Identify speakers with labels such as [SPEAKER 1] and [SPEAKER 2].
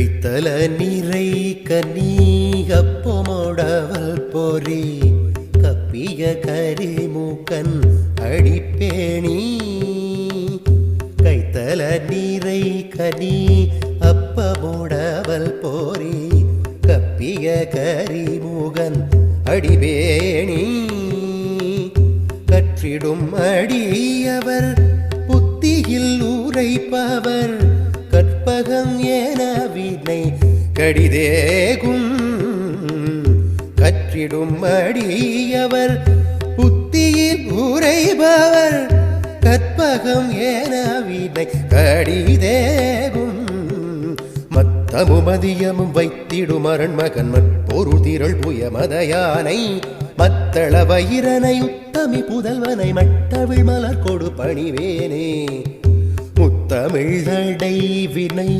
[SPEAKER 1] கைத்தல நிறை கனி அப்பமோடவல் பொறி கப்பிய கரிமூக்கன் அடிப்பேணி கைத்தல நிறை கனி அப்பமோடவல் பொறி கப்பிய கரிமூகன் அடிபேணி கற்றிடும் அடியவர் புத்தியில் உரைப்பவர் கற்பகம் என வினை கடிதேகும் கற்றிடும் அடியவர் புத்தியில் உரைப்பவர் கற்பகம் என வினை கடிதேகும் மத்தமும் மதியமும் வைத்திடும் அரண்மகன் மற்பொருள் திரள் புய மதயானை மத்தள வயிரனை உத்தமி புதல்வனை மட்டவிழ் மலர் கொடு பணிவேனே முத்தமிழடை வினை